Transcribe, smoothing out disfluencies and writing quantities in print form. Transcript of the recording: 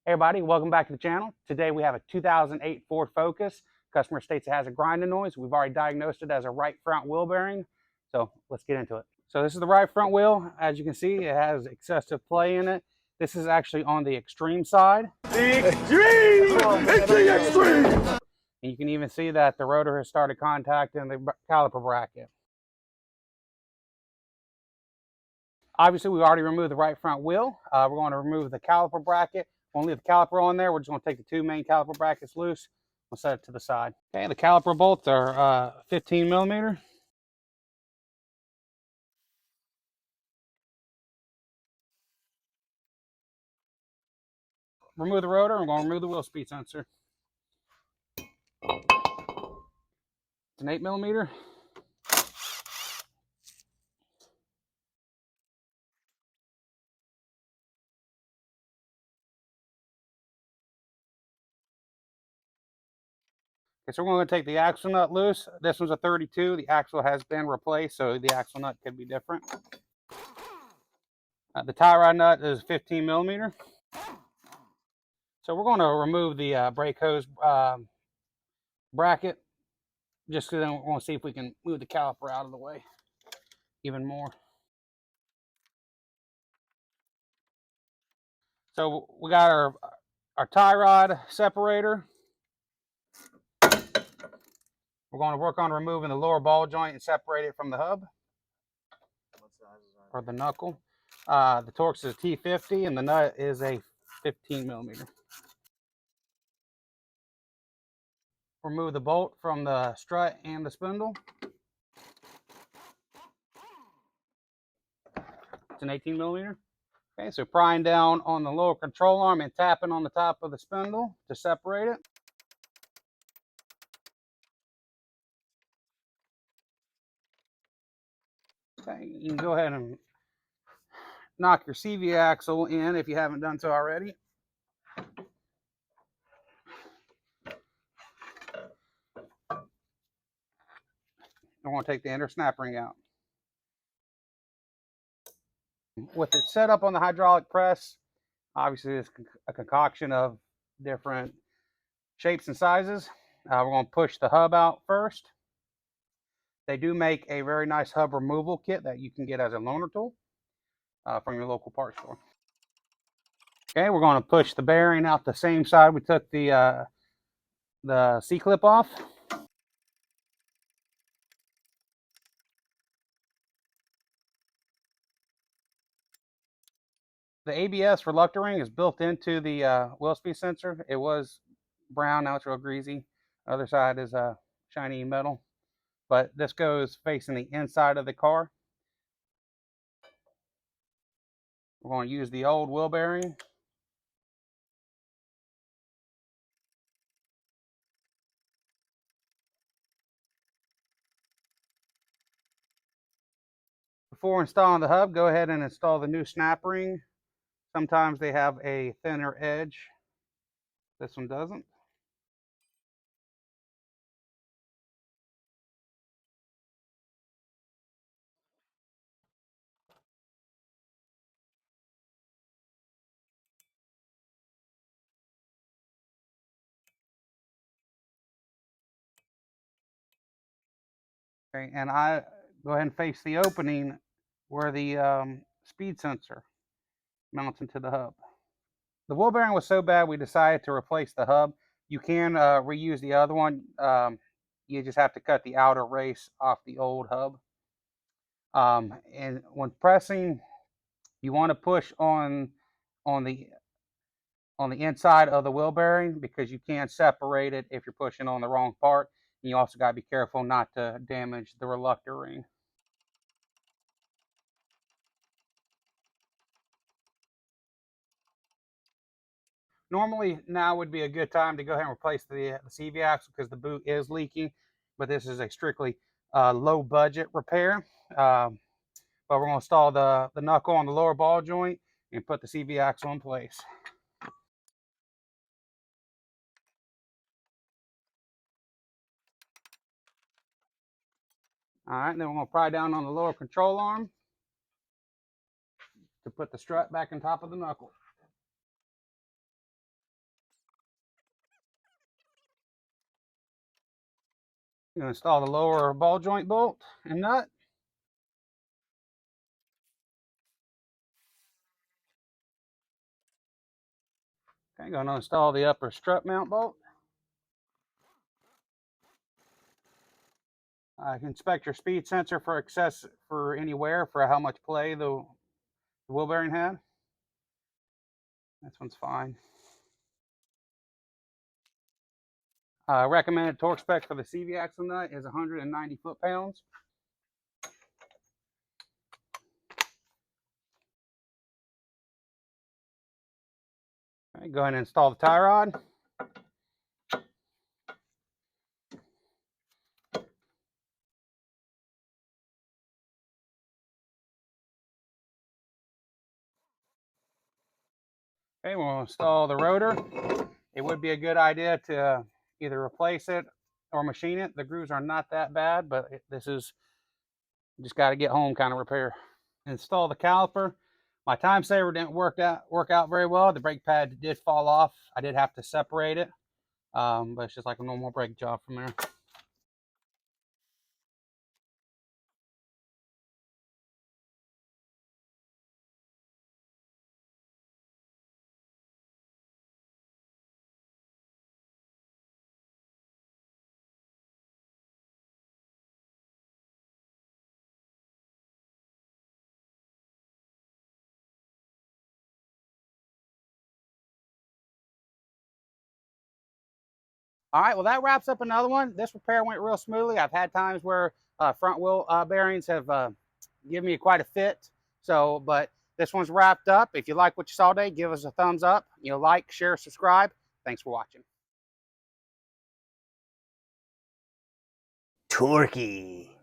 Hey everybody, welcome back to the channel. Today we have a 2008 Ford Focus. Customer states it has a grinding noise. We've already diagnosed it as a right front wheel bearing. So let's get into it. So this is the right front wheel. As you can see, it has excessive play in it. This is actually on the extreme side. The extreme! It's the extreme! And you can even see that the rotor has started contacting the caliper bracket. Obviously, we already removed the right front wheel. We're going to remove the caliper bracket. We're going to leave the caliper on there. We're just going to take the two main caliper brackets loose. We'll set it to the side. Okay, the caliper bolts are 15 millimeter. Remove the rotor. I'm going to remove the wheel speed sensor. It's an 8 millimeter. Okay, so we're going to take the axle nut loose. This one's a 32. The axle has been replaced, so the axle nut could be different. The tie rod nut is 15 millimeter. So we're going to remove the brake hose bracket, just because then we're going to see if we can move the caliper out of the way even more. So we got our tie rod separator. We're going to work on removing the lower ball joint and separate it from the hub. What size is that? Or the knuckle. The Torx is a T50 and the nut is a 15 millimeter. Remove the bolt from the strut and the spindle. It's an 18 millimeter. Okay, so prying down on the lower control arm and tapping on the top of the spindle to separate it. Okay, you can go ahead and knock your CV axle in if you haven't done so already. I want to take the inner snap ring out. With it set up on the hydraulic press, obviously it's a concoction of different shapes and sizes. We're going to push the hub out first. They do make a very nice hub removal kit that you can get as a loaner tool from your local parts store. Okay, we're going to push the bearing out the same side we took the C-clip off. The ABS reluctor ring is built into the wheel speed sensor. It was brown, now it's real greasy. The other side is shiny metal. But this goes facing the inside of the car. We're going to use the old wheel bearing. Before installing the hub, go ahead and install the new snap ring. Sometimes they have a thinner edge. This one doesn't. Okay, and I go ahead and face the opening where the speed sensor mounts into the hub. The wheel bearing was so bad we decided to replace the hub. You can reuse the other one. You just have to cut the outer race off the old hub. And when pressing, you want to push on the inside of the wheel bearing, because you can separate it if you're pushing on the wrong part. And you also got to be careful not to damage the reluctor ring. Normally now would be a good time to go ahead and replace the CV axle because the boot is leaking, but this is a strictly low budget repair. But we're going to install the knuckle on the lower ball joint and put the CV axle in place. All right, then we're going to pry down on the lower control arm to put the strut back on top of the knuckle. I'm going to install the lower ball joint bolt and nut. Okay, going to install the upper strut mount bolt. Inspect your speed sensor for any wear, for how much play the wheel bearing had. This one's fine. Recommended torque spec for the CV axle nut is 190 foot-pounds. Okay, go ahead and install the tie rod. Okay, we'll install the rotor. It would be a good idea to either replace it or machine it. The grooves are not that bad, but this is just got to get home kind of repair. Install the caliper. My time saver didn't work out very well. The brake pad did fall off. I did have to separate it, but it's just like a normal brake job from there. All right, well, that wraps up another one. This repair went real smoothly. I've had times where front wheel bearings have given me quite a fit. So, but this one's wrapped up. If you like what you saw today, give us a thumbs up. Like, share, subscribe. Thanks for watching. Torquey.